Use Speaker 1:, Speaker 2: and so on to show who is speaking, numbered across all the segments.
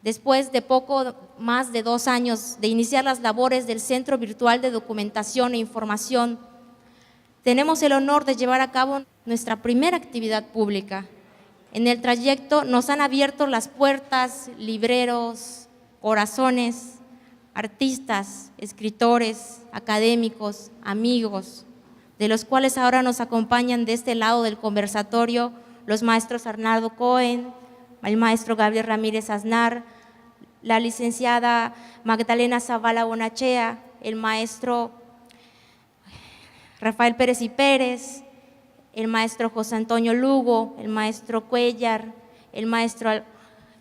Speaker 1: Después de poco más de 2 años de iniciar las labores del Centro Virtual de Documentación e Información, tenemos el honor de llevar a cabo nuestra primera actividad pública. En el trayecto nos han abierto las puertas libreros, corazones, artistas, escritores, académicos, amigos, de los cuales ahora nos acompañan de este lado del conversatorio los maestros Arnaldo Cohen, el maestro Gabriel Ramírez Aznar, la licenciada Magdalena Zavala Bonachea, el maestro Rafael Pérez y Pérez, el maestro José Antonio Lugo, el maestro Cuellar, el maestro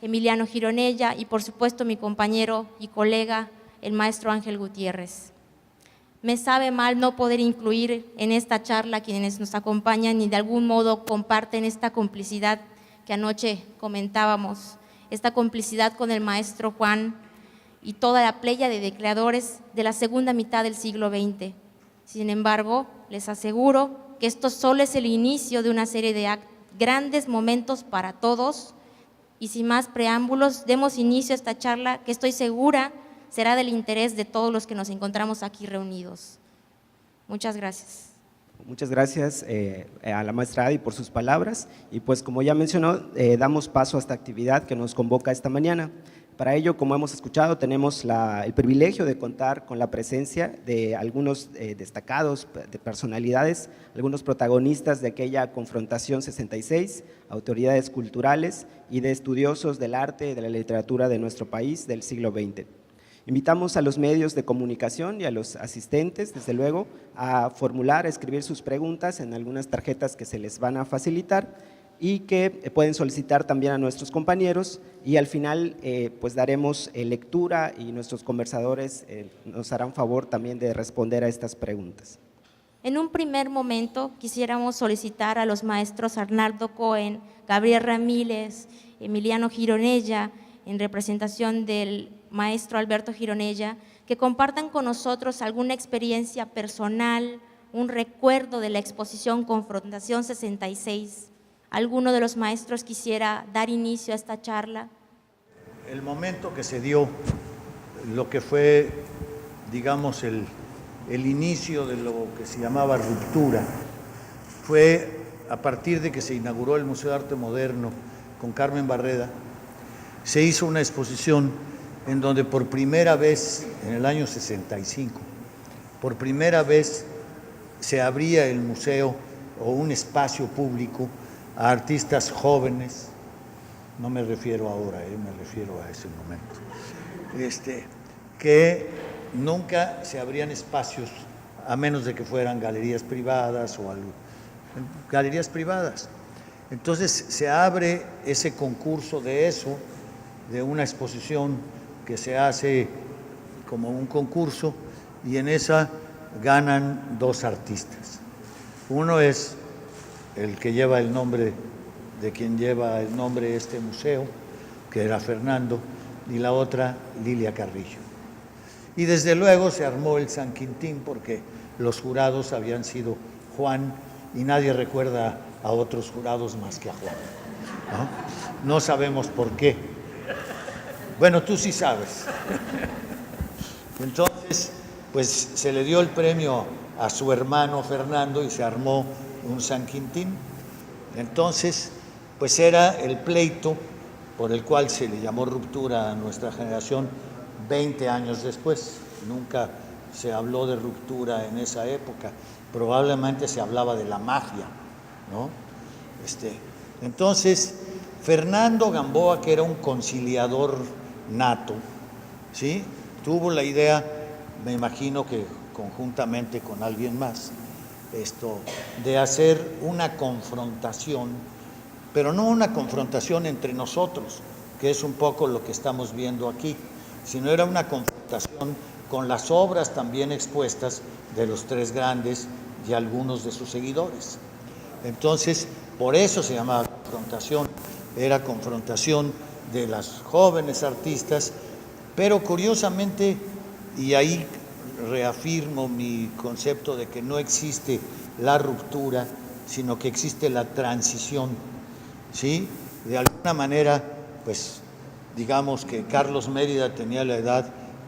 Speaker 1: Emiliano Gironella y por supuesto mi compañero y colega, el maestro Ángel Gutiérrez. Me sabe mal no poder incluir en esta charla a quienes nos acompañan y de algún modo comparten esta complicidad que anoche comentábamos, esta complicidad con el maestro Juan y toda la pléyade de creadores de la segunda mitad del siglo XX. Sin embargo, les aseguro que esto solo es el inicio de una serie de grandes momentos para todos y sin más preámbulos, demos inicio a esta charla que estoy segura será del interés de todos los que nos encontramos aquí reunidos. Muchas gracias.
Speaker 2: Muchas gracias a la maestra Adi por sus palabras y pues como ya mencionó, damos paso a esta actividad que nos convoca esta mañana. Para ello, como hemos escuchado, tenemos el privilegio de contar con la presencia de algunos destacados de personalidades, algunos protagonistas de aquella confrontación 66, autoridades culturales y de estudiosos del arte y de la literatura de nuestro país del siglo XX. Invitamos a los medios de comunicación y a los asistentes, desde luego, a formular, a escribir sus preguntas en algunas tarjetas que se les van a facilitar y que pueden solicitar también a nuestros compañeros y al final pues daremos lectura y nuestros conversadores nos harán favor también de responder a estas preguntas.
Speaker 1: En un primer momento quisiéramos solicitar a los maestros Arnaldo Cohen, Gabriel Ramírez, Emiliano Gironella, en representación del maestro Alberto Gironella, que compartan con nosotros alguna experiencia personal, un recuerdo de la exposición Confrontación 66. ¿Alguno de los maestros quisiera dar inicio a esta charla?
Speaker 3: El momento que se dio, lo que fue, digamos, el inicio de lo que se llamaba ruptura, fue a partir de que se inauguró el Museo de Arte Moderno con Carmen Barreda. Se hizo una exposición en donde por primera vez, en el año 65, por primera vez se abría el museo o un espacio público a artistas jóvenes, no me refiero ahora, me refiero a ese momento, que nunca se abrían espacios a menos de que fueran galerías privadas o algo, galerías privadas. Entonces se abre ese concurso de eso, de una exposición que se hace como un concurso y en esa ganan 2 artistas. Uno es el que lleva el nombre de quien lleva el nombre de este museo, que era Fernando, y la otra Lilia Carrillo. Y desde luego se armó el San Quintín porque los jurados habían sido Juan y nadie recuerda a otros jurados más que a Juan, ¿no? No sabemos por qué. Bueno, tú sí sabes. Entonces, pues se le dio el premio a su hermano Fernando y se armó un San Quintín. Entonces, pues era el pleito por el cual se le llamó ruptura a nuestra generación 20 años después. Nunca se habló de ruptura en esa época. Probablemente se hablaba de la magia, ¿no? Entonces, Fernando Gamboa, que era un conciliador nato, ¿sí? Tuvo la idea, me imagino que conjuntamente con alguien más, de hacer una confrontación, pero no una confrontación entre nosotros, que es un poco lo que estamos viendo aquí, sino era una confrontación con las obras también expuestas de los 3 grandes y algunos de sus seguidores. Entonces, por eso se llamaba confrontación, era confrontación de las jóvenes artistas, pero curiosamente, y ahí reafirmo mi concepto de que no existe la ruptura, sino que existe la transición, ¿sí? De alguna manera, pues digamos que Carlos Mérida tenía la edad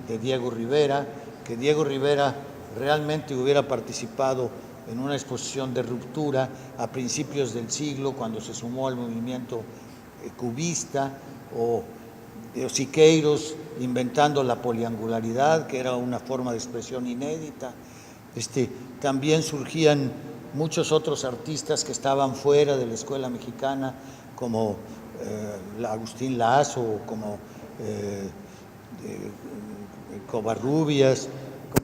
Speaker 3: de Diego Rivera, que Diego Rivera realmente hubiera participado en una exposición de ruptura a principios del siglo, cuando se sumó al movimiento cubista, o Siqueiros inventando la poliangularidad, que era una forma de expresión inédita. También surgían muchos otros artistas que estaban fuera de la escuela mexicana, como Agustín Lazo, como Covarrubias,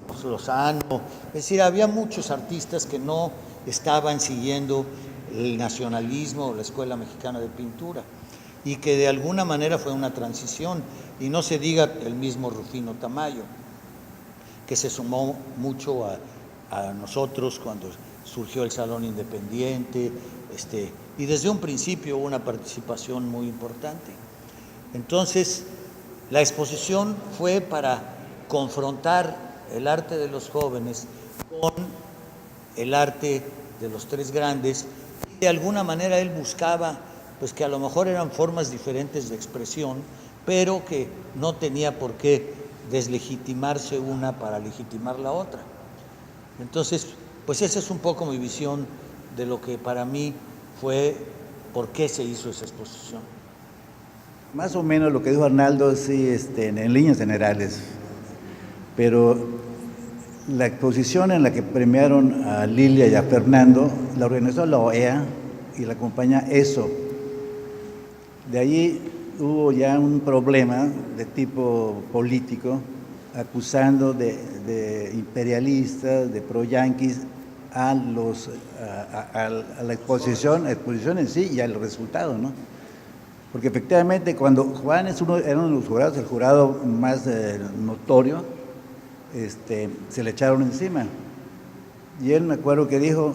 Speaker 3: como Lozano. Es decir, había muchos artistas que no estaban siguiendo el nacionalismo o la escuela mexicana de pintura, y que de alguna manera fue una transición. Y no se diga el mismo Rufino Tamayo, que se sumó mucho a nosotros cuando surgió el Salón Independiente, y desde un principio hubo una participación muy importante. Entonces, la exposición fue para confrontar el arte de los jóvenes con el arte de los tres grandes, y de alguna manera él buscaba pues que a lo mejor eran formas diferentes de expresión, pero que no tenía por qué deslegitimarse una para legitimar la otra. Entonces, pues esa es un poco mi visión de lo que para mí fue por qué se hizo esa exposición.
Speaker 4: Más o menos lo que dijo Arnaldo, sí, en líneas generales, pero la exposición en la que premiaron a Lilia y a Fernando la organizó la OEA y la compañía ESO. De allí hubo ya un problema de tipo político, acusando de imperialistas, de pro-yanquis a la exposición en sí y al resultado, ¿no? Porque efectivamente cuando Juan era uno de los jurados, el jurado más notorio, se le echaron encima. Y él, me acuerdo que dijo,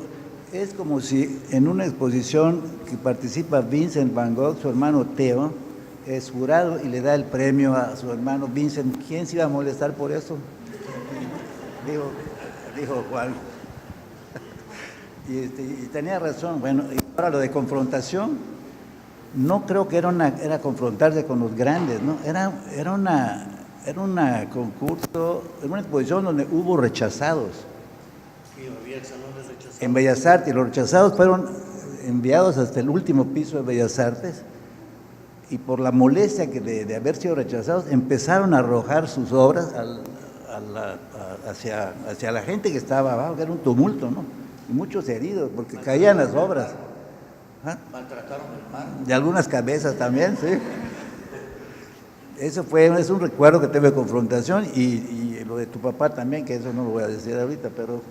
Speaker 4: es como si en una exposición que participa Vincent Van Gogh, su hermano Theo, es jurado y le da el premio a su hermano Vincent. ¿Quién se iba a molestar por eso? Dijo Juan. Y tenía razón. Bueno, y ahora lo de confrontación, no creo que era confrontarse con los grandes, ¿no? Era una concurso, era una exposición donde hubo rechazados.
Speaker 3: Sí, había salones rechazados.
Speaker 4: En Bellas Artes, los rechazados fueron enviados hasta el último piso de Bellas Artes, y por la molestia de haber sido rechazados, empezaron a arrojar sus obras hacia la gente que estaba abajo, que era un tumulto, ¿no? Y muchos heridos, porque caían las obras. ¿Ah?
Speaker 3: Maltrataron el mar.
Speaker 4: De algunas cabezas también, sí. Eso es un recuerdo que tuve de confrontación, y lo de tu papá también, que eso no lo voy a decir ahorita, pero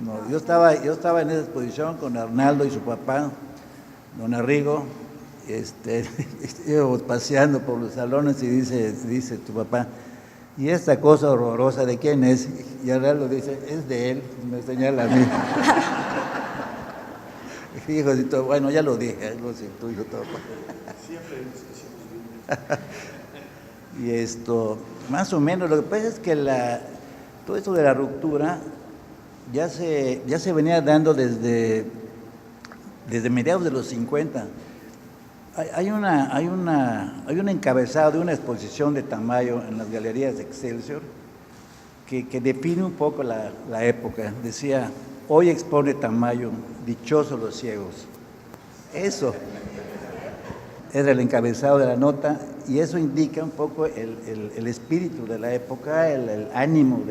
Speaker 4: no, yo estaba en esa exposición con Arnaldo y su papá, don Arrigo, íbamos paseando por los salones y dice tu papá, ¿y esta cosa horrorosa de quién es? Y Arnaldo dice, es de él, me señala a mí. Hijo, bueno, ya lo dije, es lo tuyo todo. Y más o menos, lo que pasa es que todo esto de la ruptura ya se venía dando desde mediados de los 50. Hay un encabezado de una exposición de Tamayo en las galerías de Excelsior que define un poco la época. Decía, hoy expone Tamayo, dichosos los ciegos. Eso era el encabezado de la nota, y eso indica un poco el espíritu de la época, el ánimo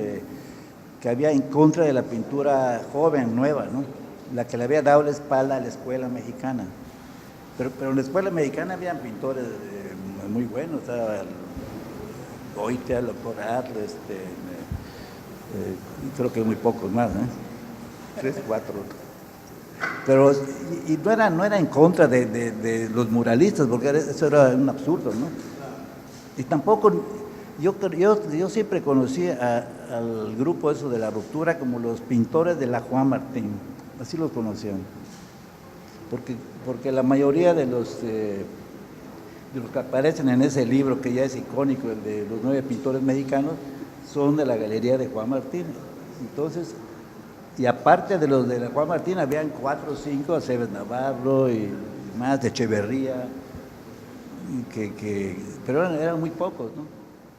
Speaker 4: que había en contra de la pintura joven, nueva, ¿no? La que le había dado la espalda a la escuela mexicana. Pero en la escuela mexicana habían pintores muy buenos, estaba Goitia, Locorat, creo que muy pocos más, 3, 4. Pero y no era en contra de los muralistas, porque eso era un absurdo, ¿no? Y tampoco, yo siempre conocí al grupo eso de la ruptura como los pintores de la Juan Martín, así los conocían. Porque la mayoría de los que aparecen en ese libro, que ya es icónico, el de los 9 pintores mexicanos, son de la galería de Juan Martín. Entonces, y aparte de los de la Juan Martín, habían 4 o 5, Aceves Navarro y más, de Echeverría, pero eran muy pocos, ¿no?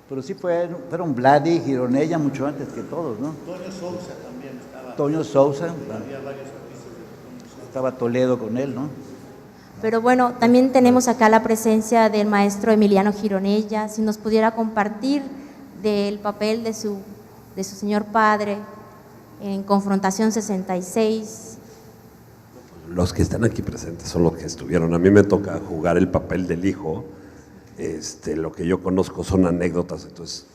Speaker 4: Pero sí fueron Vladi, Gironella mucho antes que todos, ¿no?
Speaker 3: Toño Sousa también estaba.
Speaker 4: Toño Sousa,
Speaker 3: Había varios artistas de Toño Sousa.
Speaker 4: estaba Toledo con él, ¿no?
Speaker 1: Pero bueno, también tenemos acá la presencia del maestro Emiliano Gironella, si nos pudiera compartir del papel de su señor padre en Confrontación 66.
Speaker 5: Los que están aquí presentes son los que estuvieron. A mí me toca jugar el papel del hijo. Lo que yo conozco son anécdotas, entonces…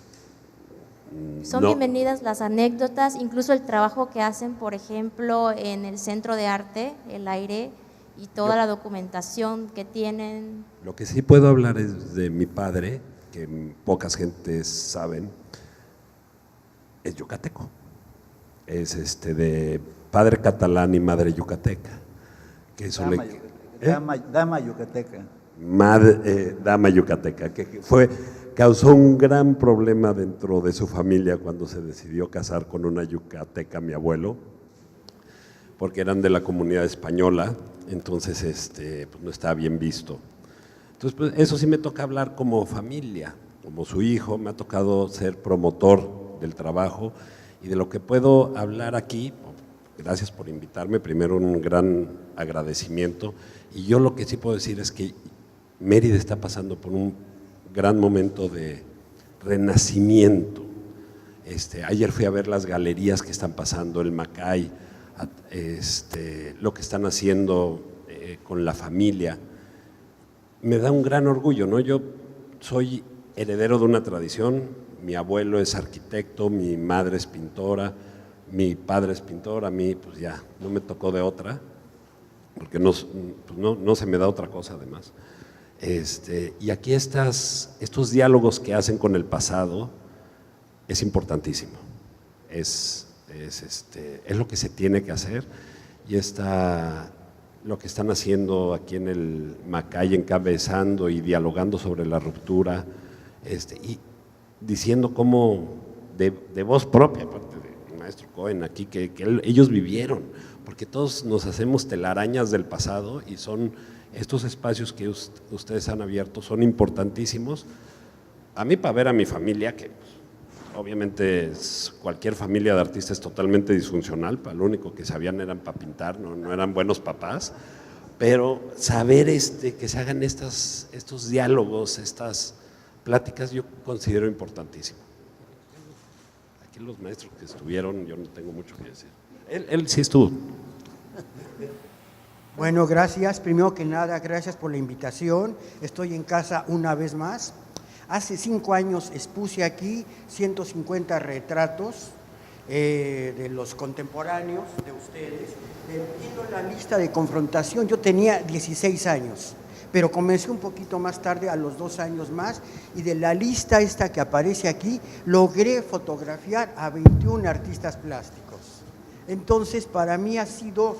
Speaker 1: Son
Speaker 5: no.
Speaker 1: bienvenidas las anécdotas, incluso el trabajo que hacen, por ejemplo, en el Centro de Arte, El Aire, y toda la documentación que tienen.
Speaker 5: Lo que sí puedo hablar es de mi padre, que pocas gentes saben, es yucateco. Es de padre catalán y madre yucateca. Que eso
Speaker 4: Dama yucateca.
Speaker 5: Dama yucateca, que causó un gran problema dentro de su familia cuando se decidió casar con una yucateca, mi abuelo, porque eran de la comunidad española, entonces pues no estaba bien visto. Entonces, pues, eso sí me toca hablar como familia, como su hijo, me ha tocado ser promotor del trabajo y de lo que puedo hablar aquí. Gracias por invitarme, primero un gran agradecimiento, y yo lo que sí puedo decir es que Mérida está pasando por un gran momento de renacimiento. Ayer fui a ver las galerías que están pasando, el Macay, lo que están haciendo con la familia. Me da un gran orgullo, ¿no? Yo soy heredero de una tradición, mi abuelo es arquitecto, mi madre es pintora, mi padre es pintor, a mí pues ya no me tocó de otra, porque no se me da otra cosa además. Y aquí estos diálogos que hacen con el pasado es importantísimo, es lo que se tiene que hacer, y lo que están haciendo aquí en el Macay, encabezando y dialogando sobre la ruptura, y diciendo cómo de voz propia, aparte del maestro Cohen aquí, que ellos vivieron, porque todos nos hacemos telarañas del pasado, y son estos espacios que ustedes han abierto son importantísimos. A mí, para ver a mi familia, que obviamente cualquier familia de artistas es totalmente disfuncional, lo único que sabían eran para pintar, no eran buenos papás, pero saber que se hagan estos diálogos, estas pláticas, yo considero importantísimo. Aquí los maestros que estuvieron, yo no tengo mucho que decir. Él sí estuvo.
Speaker 6: Bueno, gracias. Primero que nada, gracias por la invitación. Estoy en casa una vez más. Hace 5 años expuse aquí 150 retratos de los contemporáneos de ustedes. Viendo la lista de confrontación, yo tenía 16 años, pero comencé un poquito más tarde, a los 2 años más, y de la lista esta que aparece aquí, logré fotografiar a 21 artistas plásticos. Entonces, para mí ha sido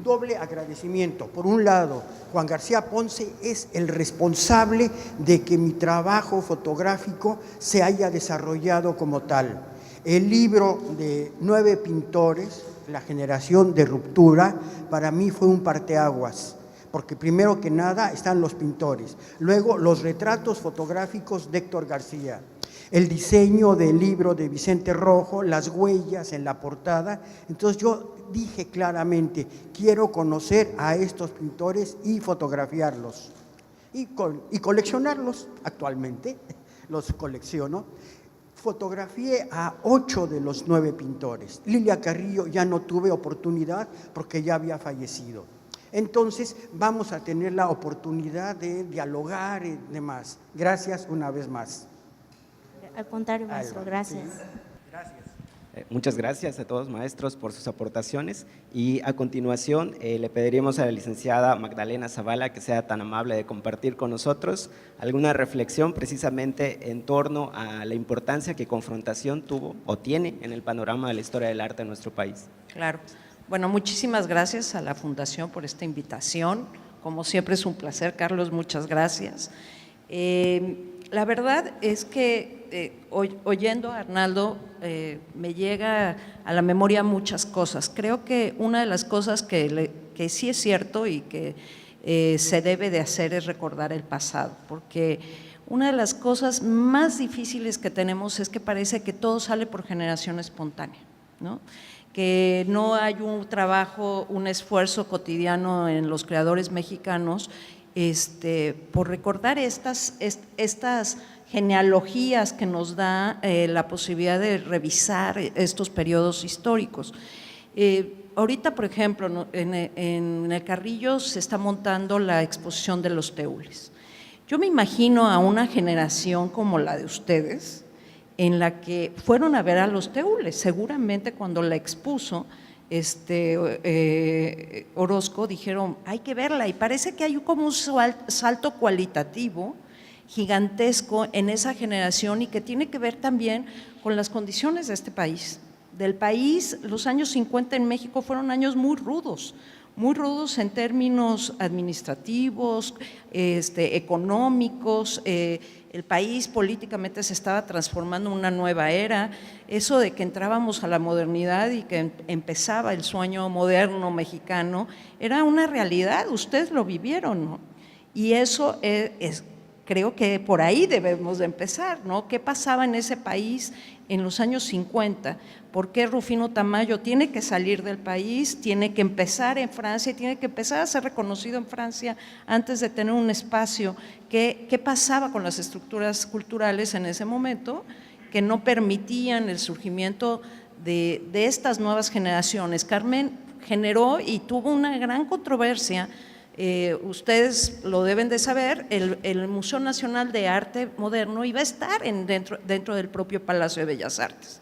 Speaker 6: doble agradecimiento. Por un lado, Juan García Ponce es el responsable de que mi trabajo fotográfico se haya desarrollado como tal. El libro de 9 pintores, La generación de ruptura, para mí fue un parteaguas, porque primero que nada están los pintores, luego los retratos fotográficos de Héctor García, el diseño del libro de Vicente Rojo, las huellas en la portada. Entonces yo dije claramente, quiero conocer a estos pintores y fotografiarlos y coleccionarlos. Actualmente los colecciono. Fotografié a 8 de los 9 pintores. Lilia Carrillo ya no tuve oportunidad porque ya había fallecido. Entonces vamos a tener la oportunidad de dialogar y demás. Gracias una vez más.
Speaker 1: Al contrario, maestro, gracias.
Speaker 6: Sí, gracias.
Speaker 2: Muchas gracias a todos, maestros, por sus aportaciones, y a continuación le pediríamos a la licenciada Magdalena Zavala que sea tan amable de compartir con nosotros alguna reflexión precisamente en torno a la importancia que Confrontación tuvo o tiene en el panorama de la historia del arte en nuestro país.
Speaker 7: Claro. Bueno, muchísimas gracias a la Fundación por esta invitación. Como siempre es un placer, Carlos, muchas gracias. La verdad es que oyendo a Arnaldo me llega a la memoria muchas cosas. Creo que una de las cosas que sí es cierto y que se debe de hacer es recordar el pasado, porque una de las cosas más difíciles que tenemos es que parece que todo sale por generación espontánea, ¿no? Que no hay un trabajo, un esfuerzo cotidiano en los creadores mexicanos por recordar estas genealogías que nos da la posibilidad de revisar estos periodos históricos. Ahorita, por ejemplo, en el Carrillo se está montando la exposición de los teules. Yo me imagino a una generación como la de ustedes, en la que fueron a ver a los teules, seguramente cuando la expuso Orozco, dijeron, hay que verla, y parece que hay como un salto cualitativo gigantesco en esa generación y que tiene que ver también con las condiciones de este país. Del país, los años 50 en México fueron años muy rudos en términos administrativos, económicos. El país políticamente se estaba transformando en una nueva era. Eso de que entrábamos a la modernidad y que empezaba el sueño moderno mexicano era una realidad, ustedes lo vivieron, ¿no? Y eso creo que por ahí debemos de empezar, ¿no? ¿Qué pasaba en ese país en los años 50? ¿Por qué Rufino Tamayo tiene que salir del país, tiene que empezar en Francia, tiene que empezar a ser reconocido en Francia antes de tener un espacio? ¿Qué pasaba con las estructuras culturales en ese momento que no permitían el surgimiento de estas nuevas generaciones? Carmen generó y tuvo una gran controversia. Ustedes lo deben de saber, el Museo Nacional de Arte Moderno iba a estar dentro del propio Palacio de Bellas Artes.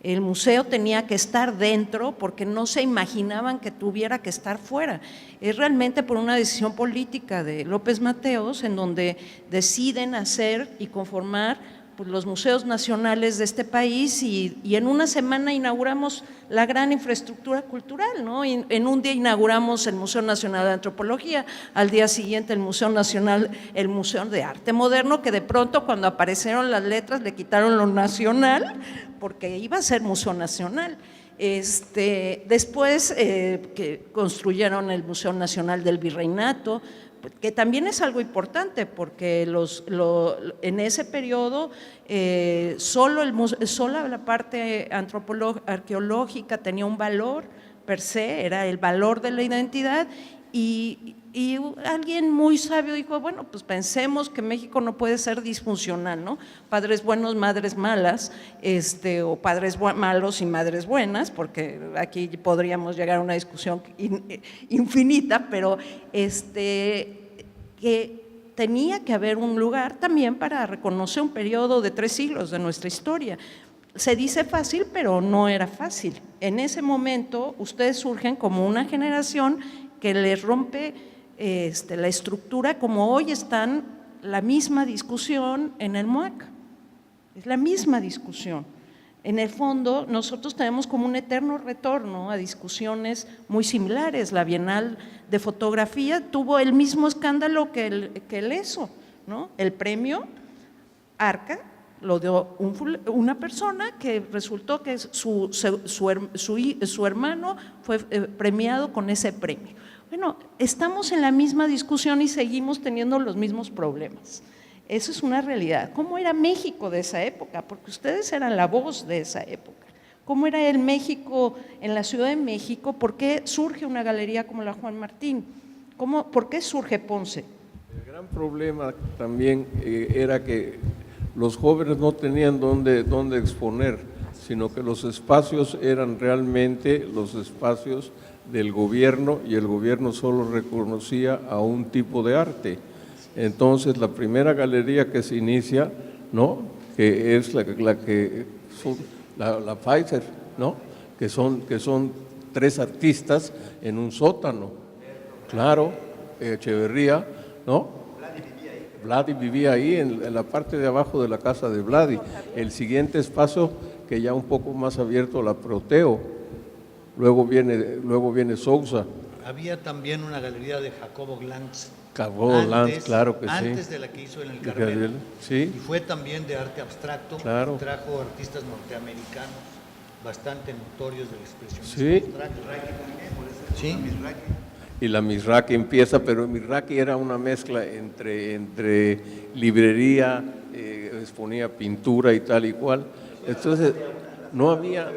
Speaker 7: El museo tenía que estar dentro porque no se imaginaban que tuviera que estar fuera. Es realmente por una decisión política de López Mateos en donde deciden hacer y conformar los museos nacionales de este país y en una semana inauguramos la gran infraestructura cultural, ¿no? En un día inauguramos el Museo Nacional de Antropología, al día siguiente el Museo de Arte Moderno, que de pronto cuando aparecieron las letras le quitaron lo nacional porque iba a ser Museo Nacional. Después que construyeron el Museo Nacional del Virreinato, que también es algo importante porque en ese periodo solo la parte arqueológica tenía un valor per se, era el valor de la identidad y alguien muy sabio dijo, bueno, pues pensemos que México no puede ser disfuncional, ¿no? Padres buenos, madres malas, o padres malos y madres buenas, porque aquí podríamos llegar a una discusión infinita, pero que tenía que haber un lugar también para reconocer un periodo de 3 siglos de nuestra historia. Se dice fácil, pero no era fácil. En ese momento ustedes surgen como una generación que les rompe la estructura, como hoy están la misma discusión en el MUAC, es la misma discusión. En el fondo, nosotros tenemos como un eterno retorno a discusiones muy similares. La Bienal de Fotografía tuvo el mismo escándalo que el ESO, ¿no? El premio Arca lo dio una persona que resultó que su hermano fue premiado con ese premio. Bueno, estamos en la misma discusión y seguimos teniendo los mismos problemas. Eso es una realidad. ¿Cómo era México de esa época? Porque ustedes eran la voz de esa época. ¿Cómo era el México en la Ciudad de México? ¿Por qué surge una galería como la Juan Martín? ¿Por qué surge Ponce?
Speaker 8: El gran problema también era que los jóvenes no tenían dónde exponer, sino que los espacios eran realmente los espacios del gobierno y el gobierno solo reconocía a un tipo de arte. Entonces la primera galería que se inicia, ¿no?, que es la Pfizer, ¿no?, que son 3 artistas en un sótano. Claro, Echeverría, ¿no? Vladi vivía ahí en la parte de abajo de la casa de Vladi. El siguiente espacio, que ya un poco más abierto, la Proteo. Luego viene Sousa.
Speaker 3: Había también una galería de Jacobo Glantz.
Speaker 8: Claro que sí.
Speaker 3: Antes de la que hizo en el Carmelo.
Speaker 8: Sí.
Speaker 3: Y fue también de arte abstracto.
Speaker 8: Claro.
Speaker 3: Trajo artistas norteamericanos bastante notorios del expresionismo
Speaker 8: sí.
Speaker 3: abstracto. ¿Sí?
Speaker 8: y la Misraki empieza, pero Misraki era una mezcla entre librería, exponía pintura y tal y cual. Entonces, no había,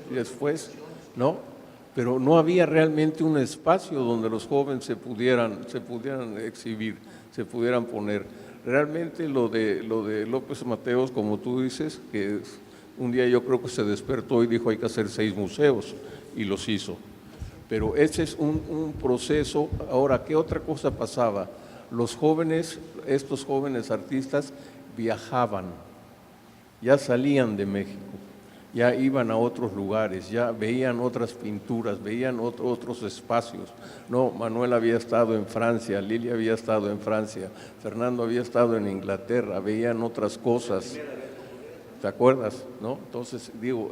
Speaker 8: después, ¿no? Pero no había realmente un espacio donde los jóvenes se pudieran exhibir, se pudieran poner. Realmente lo de López Mateos, como tú dices, que un día yo creo que se despertó y dijo hay que hacer 6 museos, y los hizo. Pero ese es un proceso. Ahora, ¿qué otra cosa pasaba? Los jóvenes, estos jóvenes artistas viajaban, ya salían de México, ya iban a otros lugares, ya veían otras pinturas, veían otros espacios. No, Manuel había estado en Francia, Lilia había estado en Francia, Fernando había estado en Inglaterra, veían otras cosas. ¿Te acuerdas? ¿No?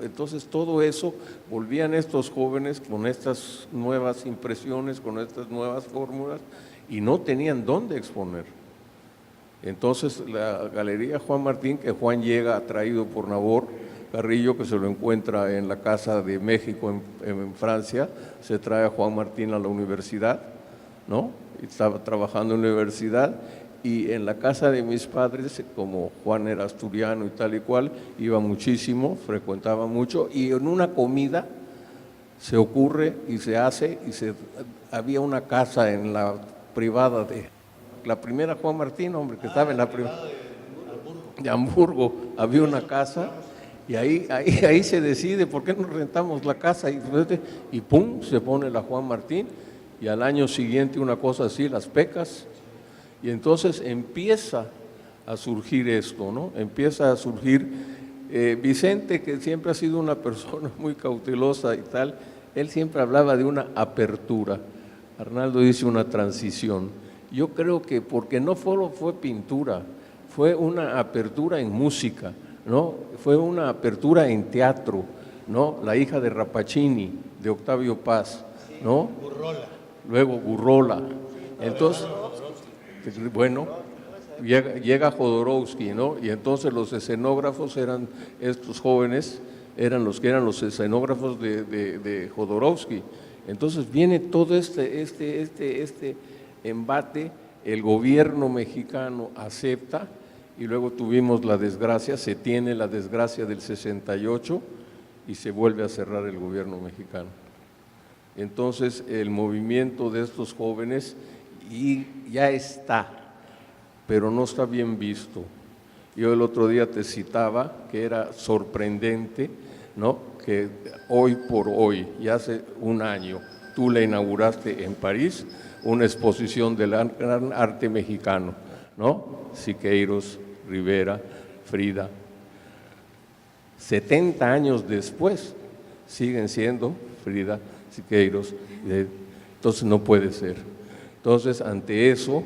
Speaker 8: Entonces todo eso, volvían estos jóvenes con estas nuevas impresiones, con estas nuevas fórmulas, y no tenían dónde exponer. Entonces la Galería Juan Martín, que Juan llega atraído por Nabor Carrillo, que se lo encuentra en la Casa de México en Francia, se trae a Juan Martín a la universidad, ¿no? Y estaba trabajando en la universidad, y en la casa de mis padres, como Juan era asturiano y tal y cual, iba muchísimo, frecuentaba mucho, y en una comida se ocurre y se hace, había una casa en la privada de la primera Juan Martín, hombre, que estaba en la privada de Hamburgo, había una casa, y ahí se decide, ¿por qué no rentamos la casa? Y pum, se pone la Juan Martín, y al año siguiente una cosa así, las Pecas. Y entonces empieza a surgir esto, ¿no? Empieza a surgir Vicente, que siempre ha sido una persona muy cautelosa y tal, él siempre hablaba de una apertura. Arnaldo dice una transición. Yo creo que porque no solo fue pintura, fue una apertura en música, ¿no? Fue una apertura en teatro, ¿no? La hija de Rappaccini, de Octavio Paz, ¿no?
Speaker 3: Burrola.
Speaker 8: Luego Burrola. Entonces, bueno, llega Jodorowsky, ¿no? Y entonces los escenógrafos eran estos jóvenes, eran los que eran los escenógrafos de Jodorowsky. Entonces viene todo este embate, el gobierno mexicano acepta, y luego tuvimos la desgracia, se tiene la desgracia del 68 y se vuelve a cerrar el gobierno mexicano. Entonces el movimiento de estos jóvenes y ya está, pero no está bien visto. Yo el otro día te citaba que era sorprendente, ¿no? Que hoy por hoy, y hace un año, tú le inauguraste en París una exposición del gran arte mexicano, ¿no? Siqueiros, Rivera, Frida. 70 años después siguen siendo Frida, Siqueiros, entonces no puede ser. Entonces, ante eso,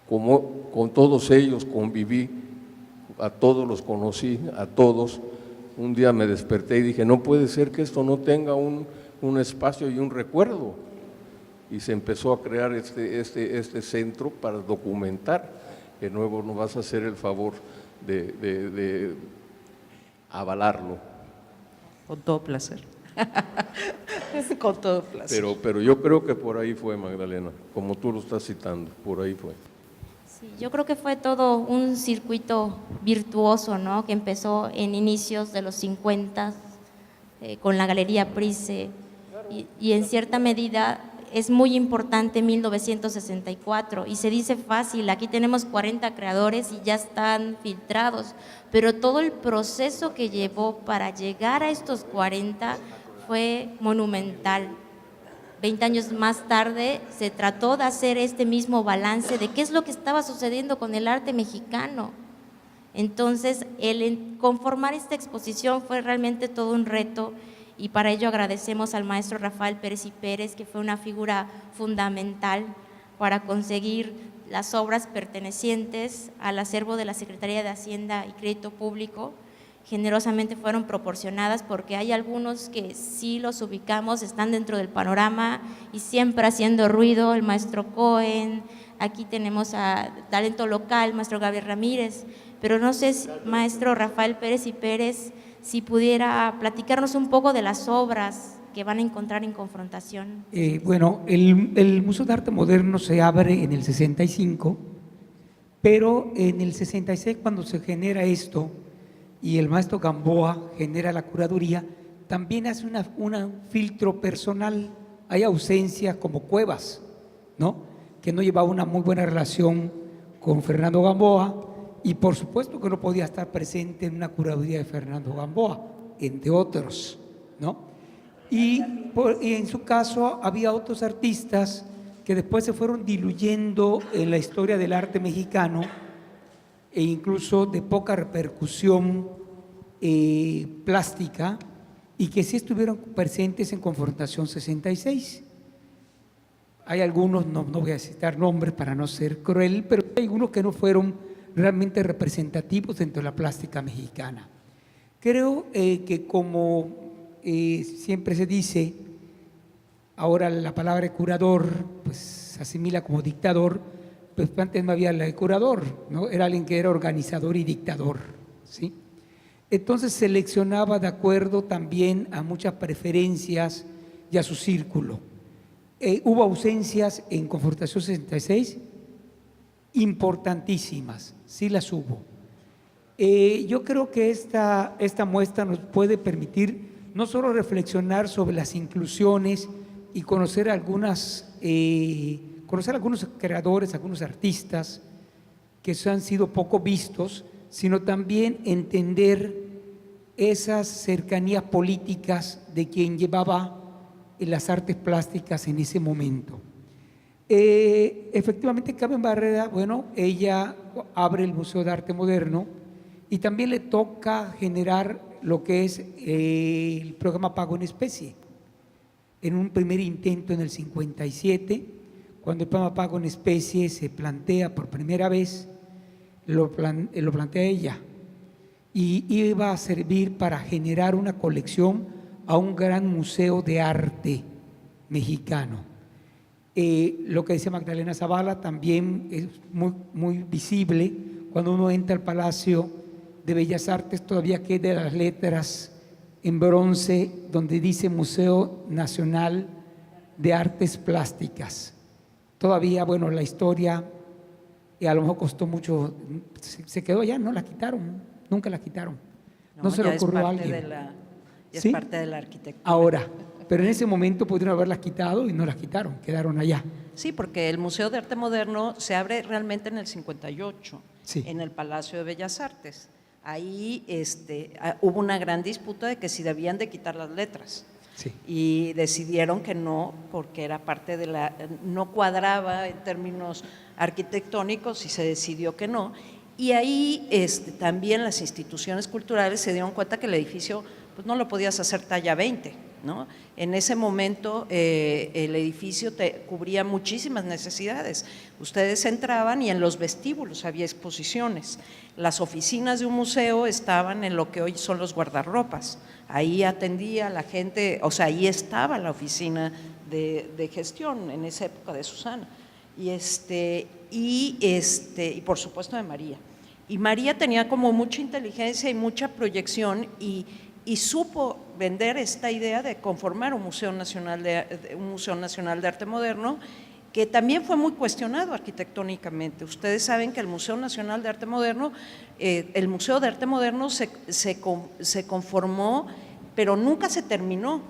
Speaker 8: como con todos ellos conviví, a todos los conocí, a todos, un día me desperté y dije, no puede ser que esto no tenga un espacio y un recuerdo. Y se empezó a crear este centro para documentar. De nuevo, nos vas a hacer el favor de avalarlo.
Speaker 7: Con todo placer. Con todo placer.
Speaker 8: Pero yo creo que por ahí fue, Magdalena, como tú lo estás citando, por ahí fue.
Speaker 1: Sí, yo creo que fue todo un circuito virtuoso, ¿no? Que empezó en inicios de los 50 con la Galería Price y en cierta medida es muy importante 1964 y se dice fácil, aquí tenemos 40 creadores y ya están filtrados, pero todo el proceso que llevó para llegar a estos 40 fue monumental. 20 años más tarde se trató de hacer este mismo balance de qué es lo que estaba sucediendo con el arte mexicano. Entonces, el conformar esta exposición fue realmente todo un reto y para ello agradecemos al maestro Rafael Pérez y Pérez, que fue una figura fundamental para conseguir las obras pertenecientes al acervo de la Secretaría de Hacienda y Crédito Público. Generosamente fueron proporcionadas porque hay algunos que sí los ubicamos, están dentro del panorama y siempre haciendo ruido, el maestro Cohen, aquí tenemos a talento local, maestro Gabriel Ramírez, pero no sé, maestro Rafael Pérez y Pérez, si pudiera platicarnos un poco de las obras que van a encontrar en Confrontación?
Speaker 9: Bueno, el Museo de Arte Moderno se abre en el 65, pero en el 66, cuando se genera esto y el maestro Gamboa genera la curaduría, también hace un filtro personal. Hay ausencias como Cuevas, ¿no?, que no llevaba una muy buena relación con Fernando Gamboa, y por supuesto que no podía estar presente en una curaduría de Fernando Gamboa, entre otros, ¿no? Y en su caso había otros artistas que después se fueron diluyendo en la historia del arte mexicano e incluso de poca repercusión plástica, y que sí estuvieron presentes en Confrontación 66. Hay algunos, no voy a citar nombres para no ser cruel, pero hay algunos que no fueron realmente representativos dentro de la plástica mexicana. Creo que como siempre se dice, ahora la palabra curador pues se asimila como dictador, pues antes no había la de curador, ¿no? Era alguien que era organizador y dictador, ¿sí? Entonces seleccionaba de acuerdo también a muchas preferencias y a su círculo. Hubo ausencias en Confrontación 66 importantísimas, sí las hubo. Yo creo que esta muestra nos puede permitir no solo reflexionar sobre las inclusiones y conocer algunos creadores, algunos artistas que han sido poco vistos, sino también entender esas cercanías políticas de quien llevaba las artes plásticas en ese momento. Efectivamente, Carmen Barrera, bueno, ella abre el Museo de Arte Moderno y también le toca generar lo que es el programa Pago en Especie. En un primer intento en el 57, cuando el programa Pago en Especie se plantea por primera vez, lo plantea ella, y iba a servir para generar una colección a un gran museo de arte mexicano. Lo que decía Magdalena Zavala también es muy visible. Cuando uno entra al Palacio de Bellas Artes, todavía quedan las letras en bronce donde dice Museo Nacional de Artes Plásticas. Todavía, bueno, la historia, y a lo mejor costó mucho, se quedó allá, no la quitaron, nunca la quitaron. No se le ocurrió a alguien.
Speaker 7: Es
Speaker 9: ¿Sí?
Speaker 7: parte de la arquitectura.
Speaker 9: Ahora, pero en ese momento pudieron haberlas quitado y no las quitaron, quedaron allá.
Speaker 7: Sí, porque el Museo de Arte Moderno se abre realmente en el 58,
Speaker 9: sí,
Speaker 7: en el Palacio de Bellas Artes. Ahí hubo una gran disputa de que si debían de quitar las letras.
Speaker 9: Sí.
Speaker 7: Y decidieron que no, porque era parte de no cuadraba en términos arquitectónicos, y se decidió que no. Y ahí también las instituciones culturales se dieron cuenta que el edificio pues no lo podías hacer talla 20, ¿no? En ese momento el edificio cubría muchísimas necesidades. Ustedes entraban y en los vestíbulos había exposiciones. Las oficinas de un museo estaban en lo que hoy son los guardarropas. Ahí atendía a la gente, o sea, ahí estaba la oficina de gestión en esa época de Susana. Y por supuesto de María. Y María tenía como mucha inteligencia y mucha proyección, y supo vender esta idea de conformar un Museo Nacional de Arte Moderno, que también fue muy cuestionado arquitectónicamente. Ustedes saben que el Museo Nacional de Arte Moderno, el Museo de Arte Moderno se conformó, pero nunca se terminó.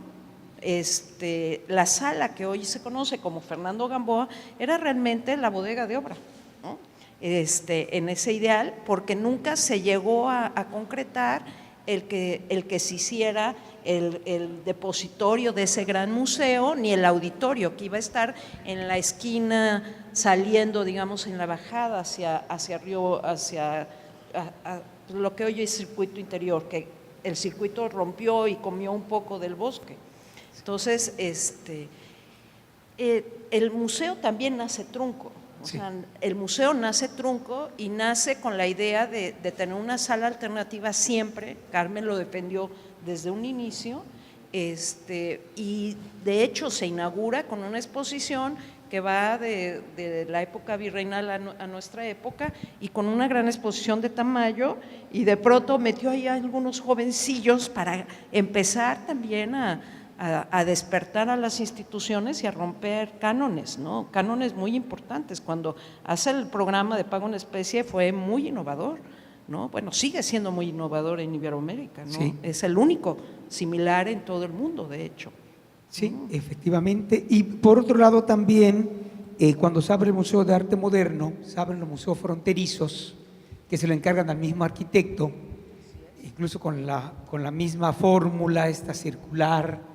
Speaker 7: La sala que hoy se conoce como Fernando Gamboa era realmente la bodega de obra, ¿no? En ese ideal, porque nunca se llegó a concretar el que se hiciera el depositorio de ese gran museo, ni el auditorio que iba a estar en la esquina saliendo, digamos, en la bajada hacia Río, hacia lo que hoy es circuito interior, que el circuito rompió y comió un poco del bosque. Entonces, el museo también nace trunco. O sea, el museo nace trunco y nace con la idea de tener una sala alternativa siempre. Carmen lo defendió desde un inicio, y de hecho se inaugura con una exposición que va de la época virreinal a nuestra época, y con una gran exposición de Tamayo, y de pronto metió ahí a algunos jovencillos para empezar también a a despertar a las instituciones y a romper cánones, ¿no? Cánones muy importantes. Cuando hace el programa de pago en especie fue muy innovador, ¿no? Bueno, sigue siendo muy innovador en Iberoamérica, ¿no?
Speaker 9: Sí.
Speaker 7: Es el único similar en todo el mundo, de hecho.
Speaker 9: Sí, efectivamente. Y por otro lado también, cuando se abre el Museo de Arte Moderno, se abren los museos fronterizos, que se lo encargan al mismo arquitecto, incluso con la misma fórmula, esta circular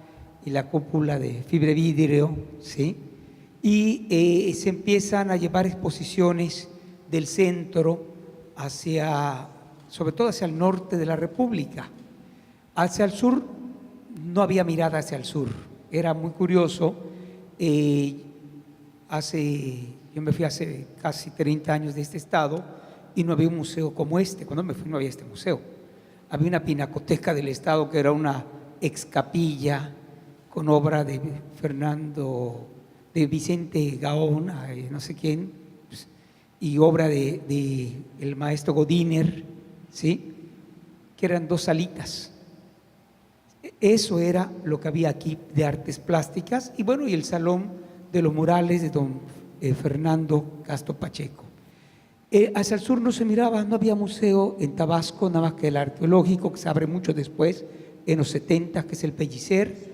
Speaker 9: y la cúpula de fibra de vidrio, ¿sí? Y se empiezan a llevar exposiciones del centro sobre todo hacia el norte de la República. Hacia el sur no había mirada hacia el sur. Era muy curioso. Yo me fui hace casi 30 años de este estado y no había un museo como este. Cuando me fui no había este museo. Había una pinacoteca del estado que era una ex capilla con obra de Vicente Gaón, no sé quién, pues, y obra de el maestro Godiner, ¿sí? Que eran 2 salitas. Eso era lo que había aquí de artes plásticas, y bueno, y el salón de los murales de don Fernando Castro Pacheco. Hacia el sur no se miraba, no había museo en Tabasco, nada más que el arqueológico, que se abre mucho después, en los 70, que es el Pellicer.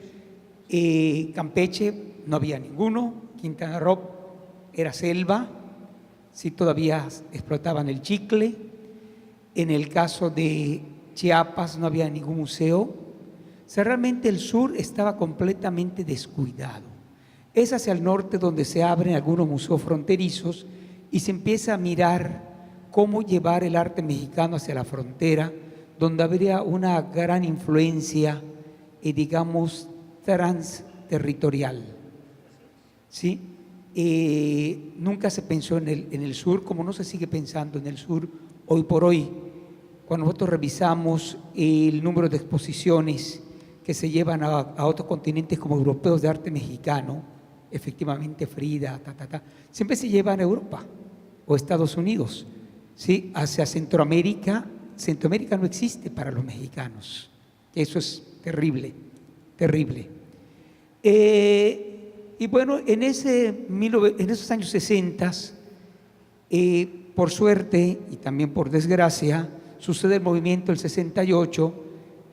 Speaker 9: Campeche no había ninguno, Quintana Roo era selva, sí todavía explotaban el chicle. En el caso de Chiapas no había ningún museo. O sea, realmente el sur estaba completamente descuidado. Es hacia el norte donde se abren algunos museos fronterizos y se empieza a mirar cómo llevar el arte mexicano hacia la frontera, donde habría una gran influencia, digamos, transterritorial. ¿Sí? Nunca se pensó en el sur, como no se sigue pensando en el sur hoy por hoy. Cuando nosotros revisamos el número de exposiciones que se llevan a otros continentes como europeos de arte mexicano, efectivamente Frida, siempre se llevan a Europa o Estados Unidos, ¿sí? Hacia Centroamérica. Centroamérica no existe para los mexicanos. Eso es terrible, terrible. Y bueno, en esos años 60, por suerte y también por desgracia, sucede el movimiento del 68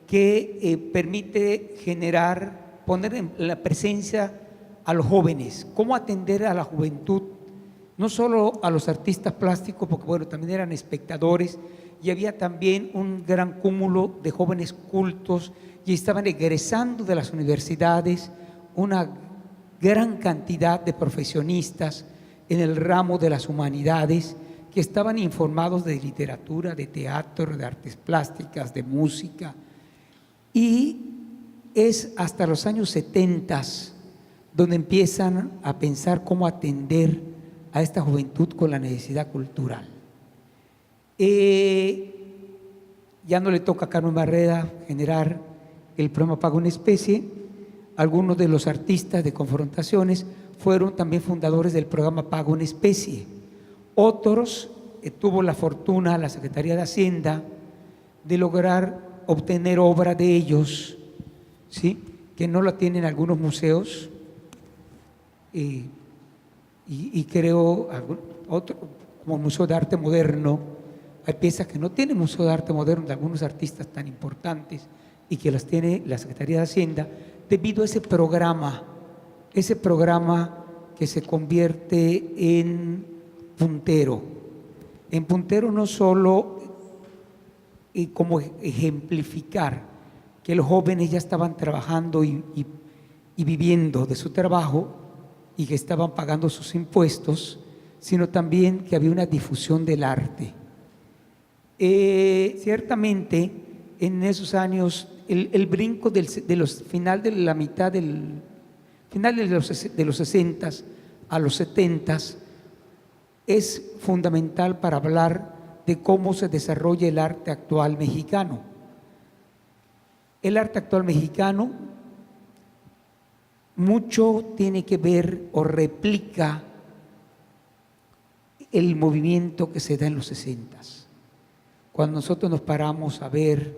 Speaker 9: que permite poner en la presencia a los jóvenes, cómo atender a la juventud, no solo a los artistas plásticos, porque bueno, también eran espectadores, y había también un gran cúmulo de jóvenes cultos y estaban egresando de las universidades una gran cantidad de profesionistas en el ramo de las humanidades que estaban informados de literatura, de teatro, de artes plásticas, de música. Y es hasta los años 70 donde empiezan a pensar cómo atender a esta juventud con la necesidad cultural. Ya no le toca a Carmen Barreda generar el programa Pago en Especie. Algunos de los artistas de Confrontaciones fueron también fundadores del programa Pago en Especie. Otros tuvo la fortuna la Secretaría de Hacienda de lograr obtener obra de ellos, ¿sí? Que no la tienen algunos museos, y creo otro, como el Museo de Arte Moderno. Hay piezas que no tienen Museo de Arte Moderno de algunos artistas tan importantes y que las tiene la Secretaría de Hacienda debido a ese programa que se convierte en puntero. En puntero no solo como ejemplificar que los jóvenes ya estaban trabajando y viviendo de su trabajo y que estaban pagando sus impuestos, sino también que había una difusión del arte. Ciertamente, en esos años, el brinco final de la mitad final de los 60 a los 70 es fundamental para hablar de cómo se desarrolla el arte actual mexicano. El arte actual mexicano mucho tiene que ver o replica el movimiento que se da en los 60. Cuando nosotros nos paramos a ver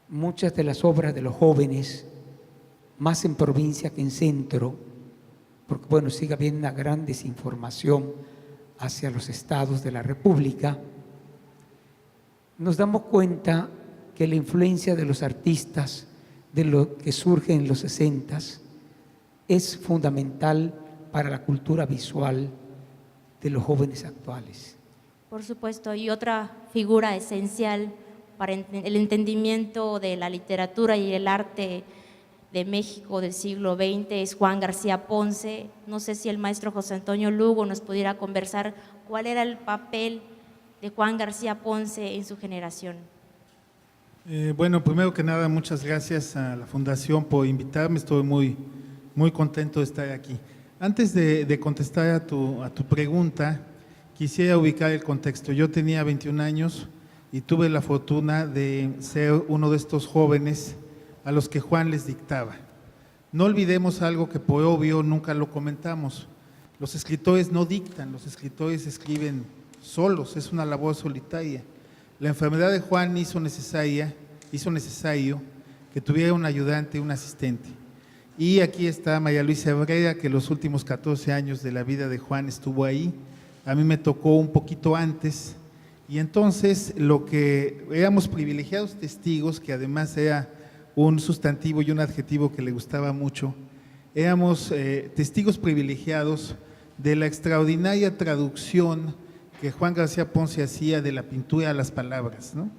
Speaker 9: muchas de las obras de los jóvenes, más en provincia que en centro, porque bueno, sigue habiendo una gran desinformación hacia los estados de la República, nos damos cuenta que la influencia de los artistas, de lo que surge en los 60s, es fundamental para la cultura visual de los jóvenes actuales.
Speaker 1: Por supuesto, y otra figura esencial para el entendimiento de la literatura y el arte de México del siglo XX es Juan García Ponce. No sé si el maestro José Antonio Lugo nos pudiera conversar cuál era el papel de Juan García Ponce en su generación.
Speaker 10: Bueno, primero que nada, muchas gracias a la Fundación por invitarme, estoy muy contento de estar aquí. Antes de contestar a tu pregunta, quisiera ubicar el contexto. Yo tenía 21 años y tuve la fortuna de ser uno de estos jóvenes a los que Juan les dictaba. No olvidemos algo que por obvio nunca lo comentamos. Los escritores no dictan, los escritores escriben solos, es una labor solitaria. La enfermedad de Juan hizo necesario que tuviera un ayudante, un asistente. Y aquí está María Luisa Herrera, que los últimos 14 años de la vida de Juan estuvo ahí. A mí me tocó un poquito antes. Y entonces lo que éramos privilegiados testigos, que además era un sustantivo y un adjetivo que le gustaba mucho, éramos testigos privilegiados de la extraordinaria traducción que Juan García Ponce hacía de la pintura a las palabras, ¿no?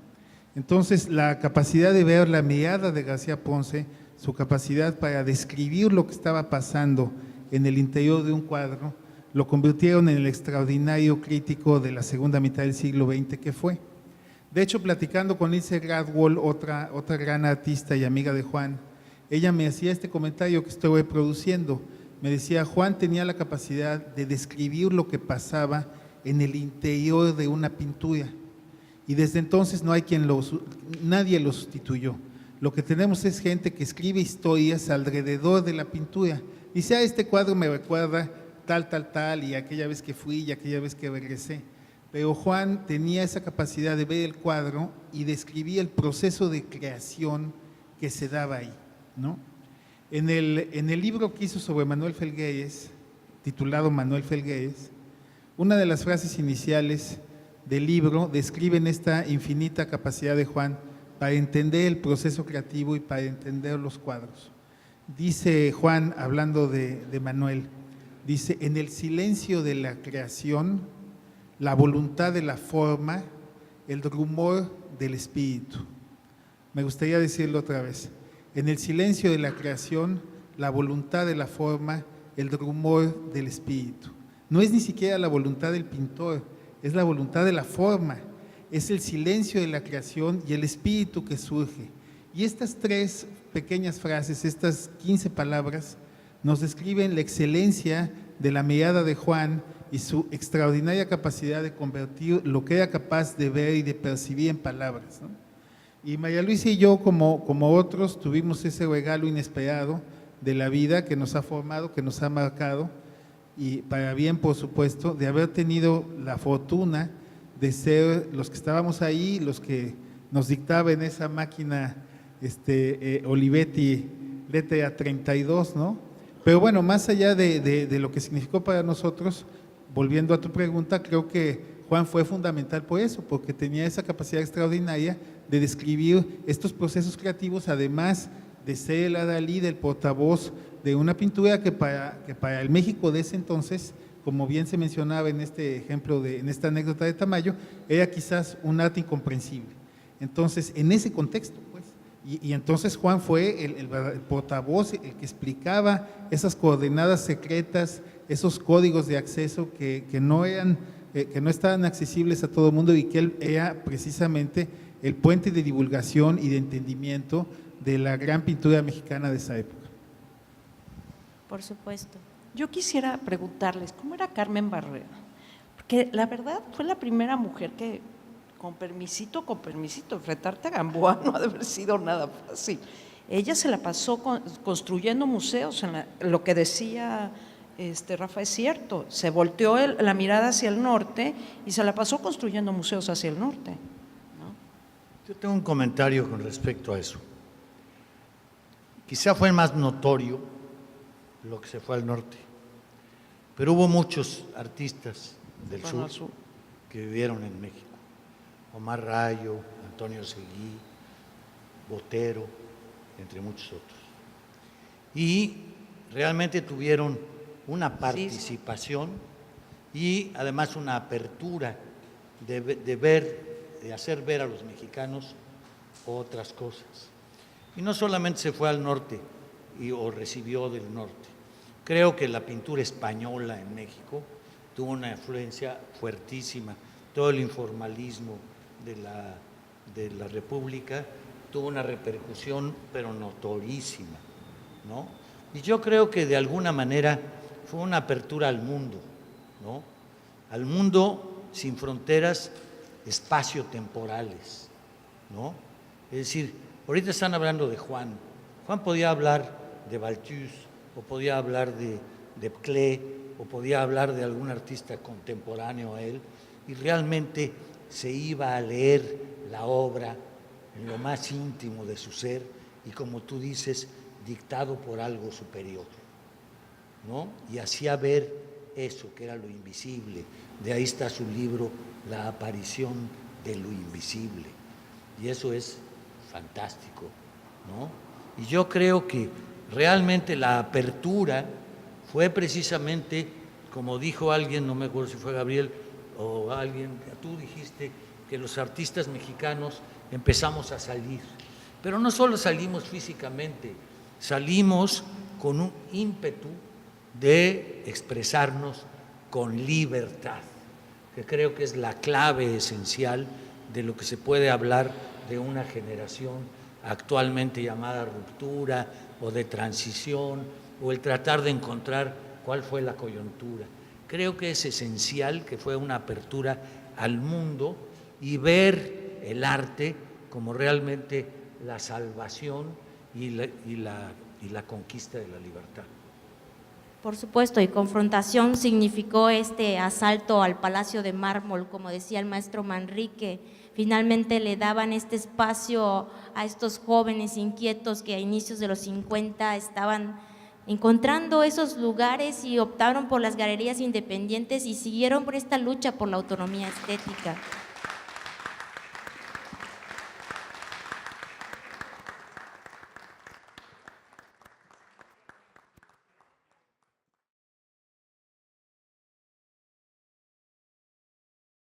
Speaker 10: Entonces, la capacidad de ver la mirada de García Ponce, su capacidad para describir lo que estaba pasando en el interior de un cuadro, lo convirtieron en el extraordinario crítico de la segunda mitad del siglo XX que fue. De hecho, platicando con Ilse Gradwall, otra gran artista y amiga de Juan, ella me hacía este comentario que estoy reproduciendo. Me decía, Juan tenía la capacidad de describir lo que pasaba en el interior de una pintura. Y desde entonces no hay nadie lo sustituyó. Lo que tenemos es gente que escribe historias alrededor de la pintura. Dice, este cuadro me recuerda tal, y aquella vez que fui y aquella vez que regresé. Pero Juan tenía esa capacidad de ver el cuadro y describía el proceso de creación que se daba ahí, ¿no? En el libro que hizo sobre Manuel Felgueres, titulado Manuel Felgueres, una de las frases iniciales del libro describen esta infinita capacidad de Juan para entender el proceso creativo y para entender los cuadros. Dice Juan, hablando de Manuel, dice, en el silencio de la creación, la voluntad de la forma, el rumor del espíritu. Me gustaría decirlo otra vez. En el silencio de la creación, la voluntad de la forma, el rumor del espíritu. No es ni siquiera la voluntad del pintor, es la voluntad de la forma, es el silencio de la creación y el espíritu que surge. Y estas tres pequeñas frases, estas 15 palabras, nos describen la excelencia de la mirada de Juan y su extraordinaria capacidad de convertir lo que era capaz de ver y de percibir en palabras, ¿no? Y María Luisa y yo, como otros, tuvimos ese regalo inesperado de la vida que nos ha formado, que nos ha marcado, y para bien, por supuesto, de haber tenido la fortuna de ser los que estábamos ahí, los que nos dictaba en esa máquina Olivetti letra 32, ¿no? Pero bueno, más allá de lo que significó para nosotros, volviendo a tu pregunta, creo que Juan fue fundamental por eso, porque tenía esa capacidad extraordinaria de describir estos procesos creativos, además de ser el adalid, el portavoz de una pintura que para el México de ese entonces, como bien se mencionaba en este ejemplo, en esta anécdota de Tamayo, era quizás un arte incomprensible. Entonces, en ese contexto, pues, y entonces Juan fue el portavoz, el que explicaba esas coordenadas secretas, esos códigos de acceso que no estaban accesibles a todo el mundo y que él era precisamente el puente de divulgación y de entendimiento de la gran pintura mexicana de esa época.
Speaker 1: Por supuesto.
Speaker 7: Yo quisiera preguntarles, ¿cómo era Carmen Barrera? Porque la verdad fue la primera mujer que, con permisito, enfrentarte a Gamboa no ha de haber sido nada fácil. Ella se la pasó construyendo museos, lo que decía Rafa es cierto, se volteó la mirada hacia el norte y se la pasó construyendo museos hacia el norte, ¿no?
Speaker 3: Yo tengo un comentario con respecto a eso. Quizá fue más notorio lo que se fue al norte, pero hubo muchos artistas del sur que vivieron en México. Omar Rayo, Antonio Seguí, Botero, entre muchos otros. Y realmente tuvieron una participación y además una apertura de hacer ver a los mexicanos otras cosas. Y no solamente se fue al norte o recibió del norte. Creo que la pintura española en México tuvo una influencia fuertísima. Todo el informalismo de la República tuvo una repercusión, pero notorísima, ¿no? Y yo creo que de alguna manera fue una apertura al mundo, ¿no? Al mundo sin fronteras espaciotemporales, ¿no? Es decir, ahorita están hablando de Juan. Juan podía hablar de Balthus, o podía hablar de Klee, o podía hablar de algún artista contemporáneo a él, y realmente se iba a leer la obra en lo más íntimo de su ser y, como tú dices, dictado por algo superior, ¿no? Y hacía ver eso, que era lo invisible. De ahí está su libro, La aparición de lo invisible. Y eso es fantástico, ¿no? Y yo creo que realmente la apertura fue precisamente, como dijo alguien, no me acuerdo si fue Gabriel o alguien, tú dijiste que los artistas mexicanos empezamos a salir, pero no solo salimos físicamente, salimos con un ímpetu de expresarnos con libertad, que creo que es la clave esencial de lo que se puede hablar de una generación actualmente llamada ruptura o de transición, o el tratar de encontrar cuál fue la coyuntura. Creo que es esencial que fue una apertura al mundo y ver el arte como realmente la salvación y la conquista de la libertad.
Speaker 1: Por supuesto, y confrontación significó este asalto al Palacio de Mármol, como decía el maestro Manrique. Finalmente le daban este espacio a estos jóvenes inquietos que a inicios de los 50 estaban encontrando esos lugares y optaron por las galerías independientes y siguieron por esta lucha por la autonomía estética.